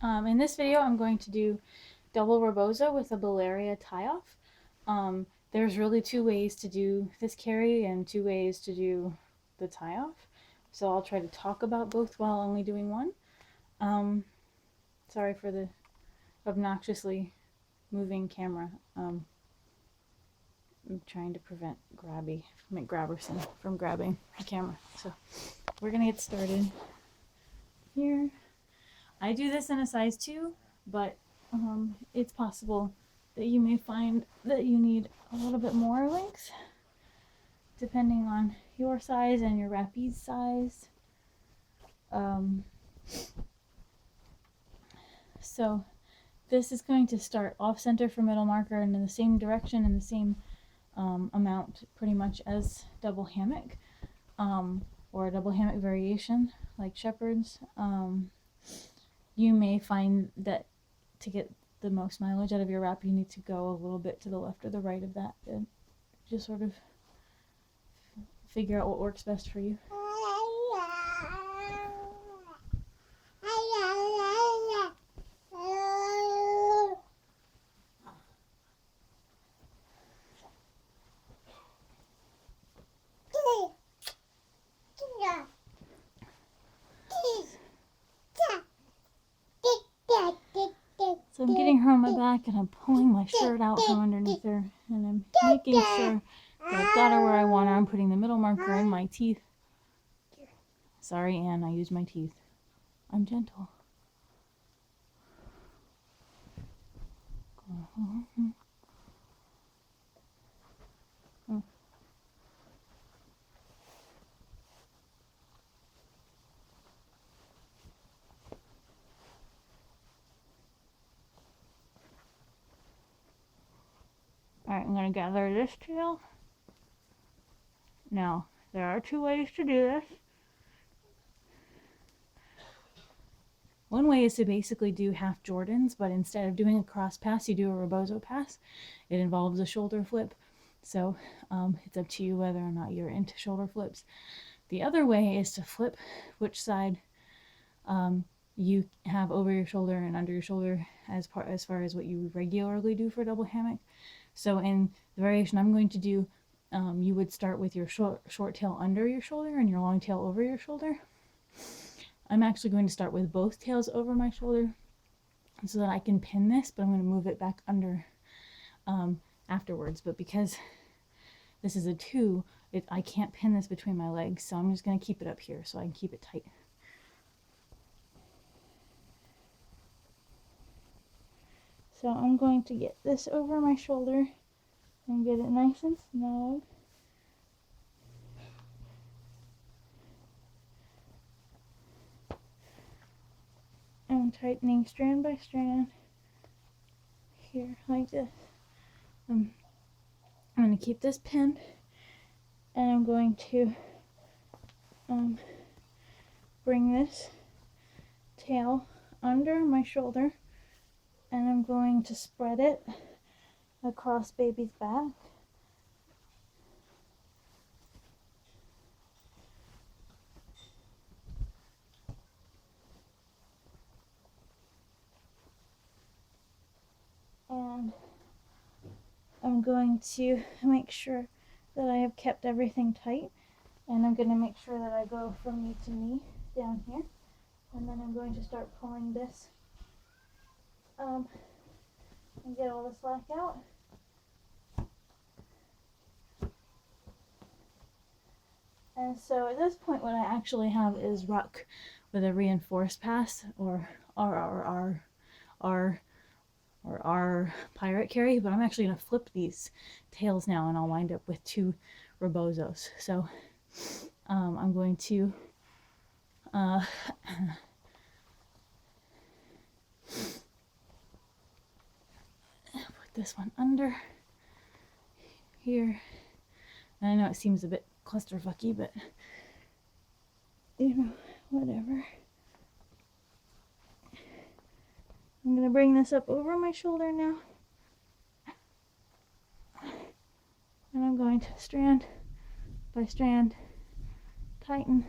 In this video, I'm going to do double Rebozo with a Buleria tie-off. There's really two ways to do this carry and two ways to do the tie-off. So I'll try to talk about both while only doing one. Sorry for the obnoxiously moving camera. I'm trying to prevent Grabberson from grabbing the camera. So we're gonna get started here. I do this in a size 2, but it's possible that you may find that you need a little bit more length depending on your size and your wrappies size. So this is going to start off center for middle marker and in the same direction and the same amount pretty much as double hammock, or a double hammock variation like shepherd's. You may find that to get the most mileage out of your wrap, you need to go a little bit to the left or the right of that and just sort of figure out what works best for you. So I'm getting her on my back and I'm pulling my shirt out from underneath her and I'm making sure that I've got her where I want her. I'm putting the middle marker in my teeth. Sorry, Anne, I used my teeth. I'm gentle. Alright, I'm going to gather this tail. Now, there are two ways to do this. One way is to basically do half Jordans, but instead of doing a cross pass, you do a Rebozo pass. It involves a shoulder flip, so it's up to you whether or not you're into shoulder flips. The other way is to flip which side you have over your shoulder and under your shoulder as far as what you regularly do for double hammock. So in the variation I'm going to do, you would start with your short tail under your shoulder and your long tail over your shoulder. I'm actually going to start with both tails over my shoulder so that I can pin this, but I'm going to move it back under afterwards. But because this is a 2, I can't pin this between my legs, so I'm just going to keep it up here so I can keep it tight. So I'm going to get this over my shoulder and get it nice and snug. I'm tightening strand by strand here like this. I'm going to keep this pinned and I'm going to bring this tail under my shoulder and I'm going to spread it across baby's back. And I'm going to make sure that I have kept everything tight, and I'm going to make sure that I go from knee to knee down here, and then I'm going to start pulling this and get all the slack out. And so at this point what I actually have is ruck with a reinforced pass, or R pirate carry, but I'm actually going to flip these tails now and I'll wind up with 2 Rebozos. So I'm going to put this one under here. And I know it seems a bit clusterfucky, but you know, whatever. I'm going to bring this up over my shoulder now. And I'm going to strand by strand tighten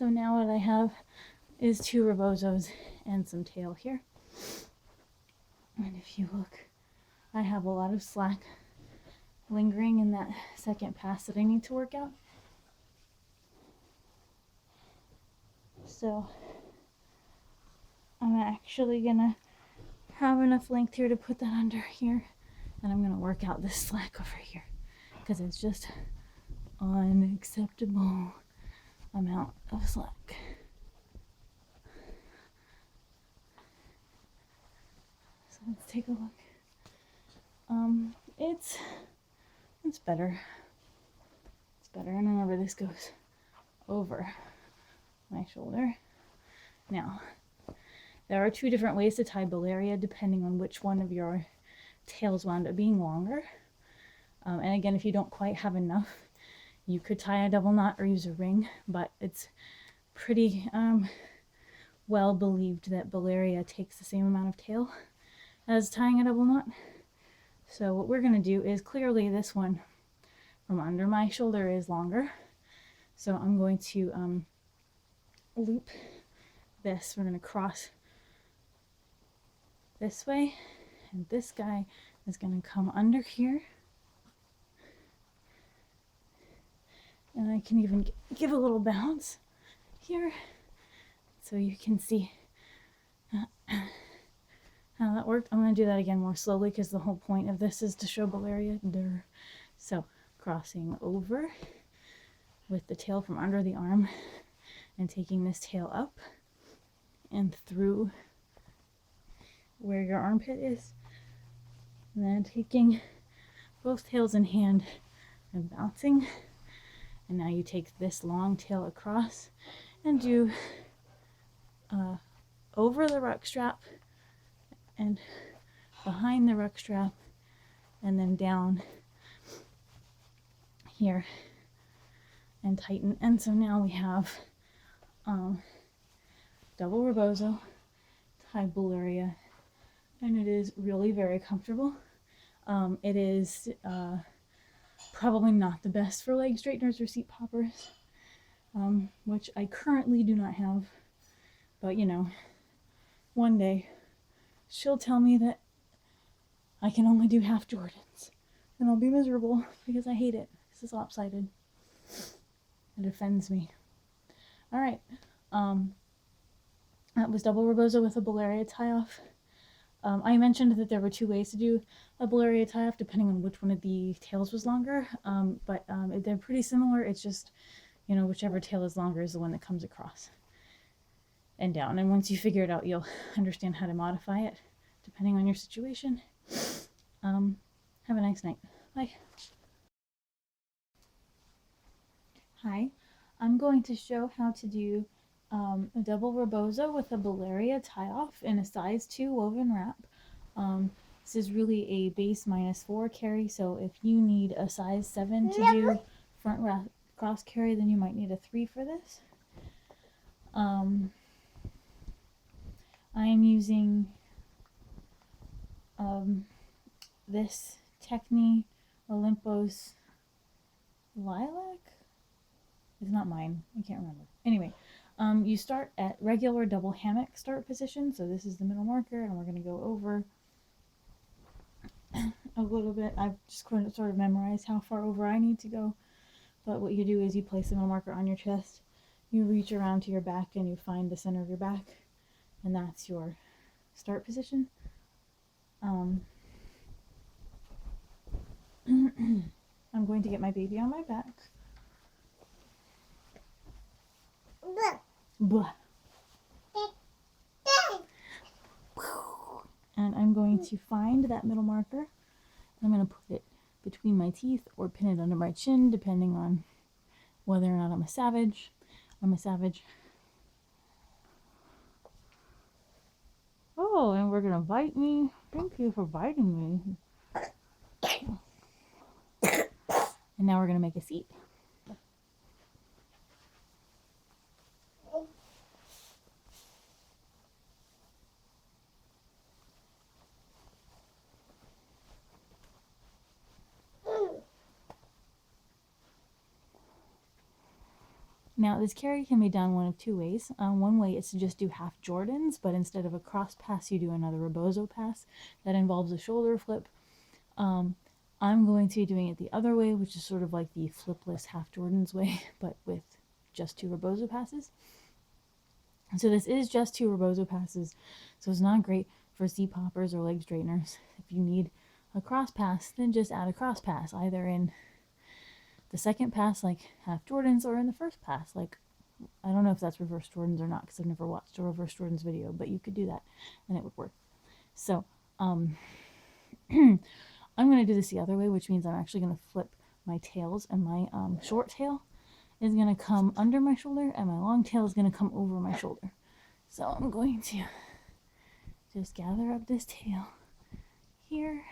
So now what I have is 2 rebozos and some tail here. And if you look, I have a lot of slack lingering in that second pass that I need to work out. So I'm actually gonna have enough length here to put that under here, and I'm gonna work out this slack over here because it's just unacceptable amount of slack. So let's take a look. It's better. It's better. And remember, this goes over my shoulder. Now, there are 2 different ways to tie Buleria depending on which one of your tails wound up being longer. And again, if you don't quite have enough, you could tie a double knot or use a ring, but it's pretty well believed that Buleria takes the same amount of tail as tying a double knot. So what we're going to do is, clearly this one from under my shoulder is longer. So I'm going to loop this. We're going to cross this way, and this guy is going to come under here. And I can even give a little bounce here so you can see how that worked. I'm going to do that again more slowly because the whole point of this is to show Buleria. So crossing over with the tail from under the arm and taking this tail up and through where your armpit is, and then taking both tails in hand and bouncing. And now you take this long tail across and do over the ruck strap and behind the ruck strap, and then down here and tighten. And so now we have double rebozo, tie Buleria, and it is really very comfortable. It is probably not the best for leg straighteners or seat poppers, which I currently do not have, but you know, one day she'll tell me that I can only do half Jordans, and I'll be miserable because I hate it. This is lopsided. It offends me. All right, that was double rebozo with a Buleria tie-off. I mentioned that there were 2 ways to do a Buleria tie-off depending on which one of the tails was longer, but they're pretty similar. It's just, you know, whichever tail is longer is the one that comes across and down. And once you figure it out, you'll understand how to modify it depending on your situation. Have a nice night. Bye. Hi, I'm going to show how to do a double rebozo with a Buleria tie-off in a size 2 woven wrap. This is really a base -4 carry, so if you need a size 7 to do front wrap cross carry, then you might need a 3 for this. I am using this Tekhni Olympos Lilac. It's not mine. I can't remember. Anyway, you start at regular double hammock start position. So this is the middle marker, and we're going to go over a little bit. I've just sort of memorized how far over I need to go. But what you do is you place the middle marker on your chest, you reach around to your back, and you find the center of your back, and that's your start position. I'm going to get my baby on my back. Blah. And I'm going to find that middle marker. I'm going to put it between my teeth or pin it under my chin, depending on whether or not I'm a savage. I'm a savage. Oh, and we're going to bite me. Thank you for biting me. And now we're going to make a seat. Now this carry can be done one of two ways. One way is to just do half Jordans, but instead of a cross pass, you do another Rebozo pass that involves a shoulder flip. I'm going to be doing it the other way, which is sort of like the flipless half Jordans way, but with just 2 Rebozo passes. So this is just 2 Rebozo passes, so it's not great for Z-poppers or leg straighteners. If you need a cross pass, then just add a cross pass, either in the second pass, like half Jordans, or in the first pass, like, I don't know if that's reverse Jordans or not, because I've never watched a reverse Jordans video, but you could do that, and it would work. So, I'm going to do this the other way, which means I'm actually going to flip my tails, and my short tail is going to come under my shoulder, and my long tail is going to come over my shoulder. So I'm going to just gather up this tail here.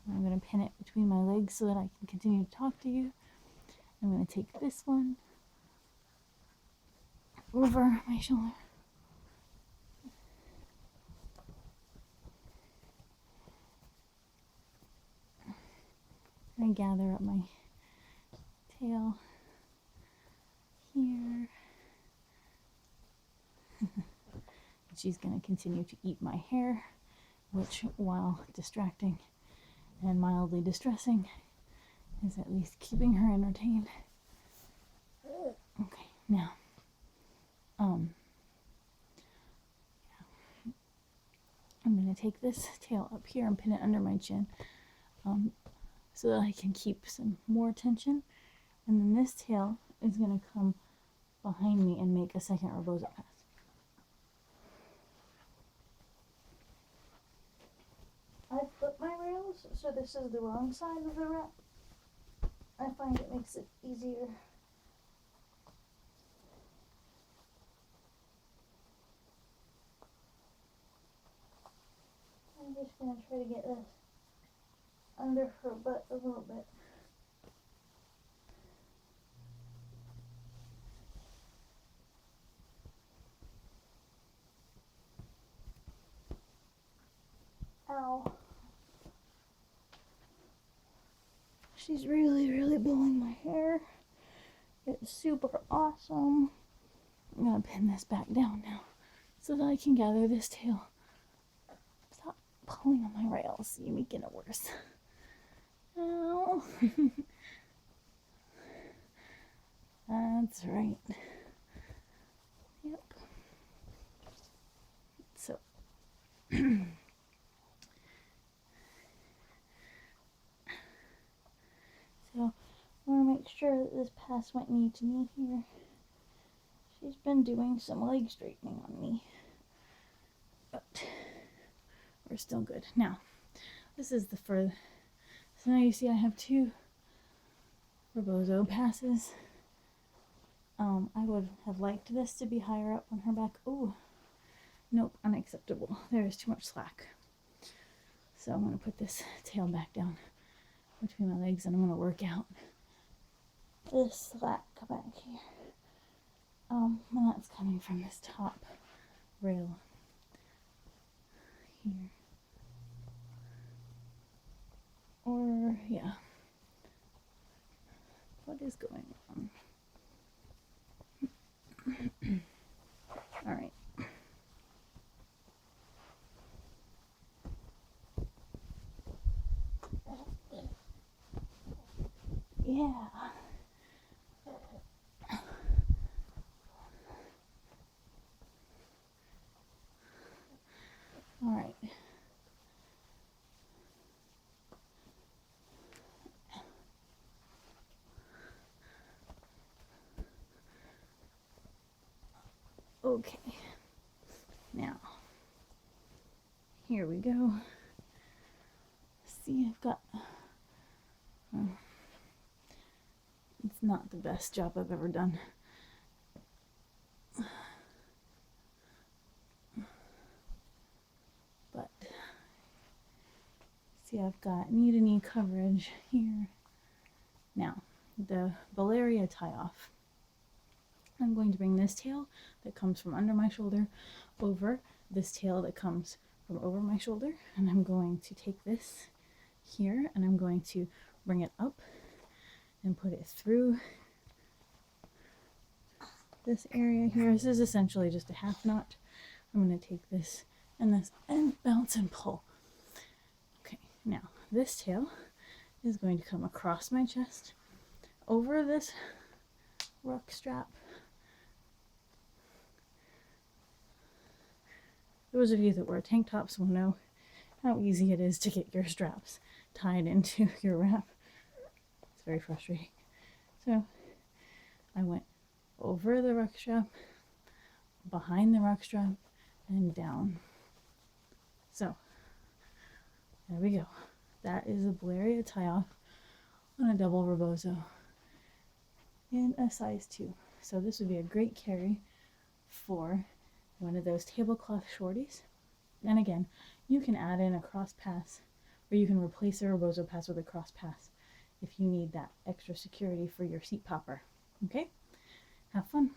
I'm going to pin it between my legs so that I can continue to talk to you. I'm going to take this one over my shoulder. I'm going to gather up my tail here. She's going to continue to eat my hair, which, while distracting and mildly distressing, is at least keeping her entertained. Okay, now, I'm going to take this tail up here and pin it under my chin, so that I can keep some more tension, and then this tail is going to come behind me and make a second Rebozo pass. I flip my rails, so this is the wrong side of the wrap. I find it makes it easier. I'm just going to try to get this under her butt a little bit. Ow. She's really, really blowing my hair. It's super awesome. I'm gonna pin this back down now so that I can gather this tail. Stop pulling on my rails. You're making it worse. Ow. That's right. Yep. So. So, I want to make sure that this pass went knee to knee here. She's been doing some leg straightening on me, but we're still good. Now, this is the further. So now you see I have 2 Rebozo passes. I would have liked this to be higher up on her back. Oh, nope, unacceptable. There is too much slack. So I'm going to put this tail back down between my legs, and I'm going to work out this slack back here. And that's coming from this top rail here. Or, yeah. What is going on? Alright. Yeah. All right. Okay. Now, here we go. See, I've got... it's not the best job I've ever done. But, see, I've got knee-to-knee coverage here. Now, the Buleria tie-off. I'm going to bring this tail that comes from under my shoulder over this tail that comes from over my shoulder, and I'm going to take this here and I'm going to bring it up and put it through this area here. This is essentially just a half knot. I'm going to take this and bounce and pull. Okay, now this tail is going to come across my chest over this ruck strap. Those of you that wear tank tops will know how easy it is to get your straps tied into your wrap. It's very frustrating. So I went over the ruck strap, behind the ruck strap, and down. So there we go. That is a Buleria tie-off on a double Rebozo in a size 2. So this would be a great carry for one of those tablecloth shorties. And again, you can add in a cross pass, or you can replace a Rebozo pass with a cross pass if you need that extra security for your seat popper. Okay? Have fun.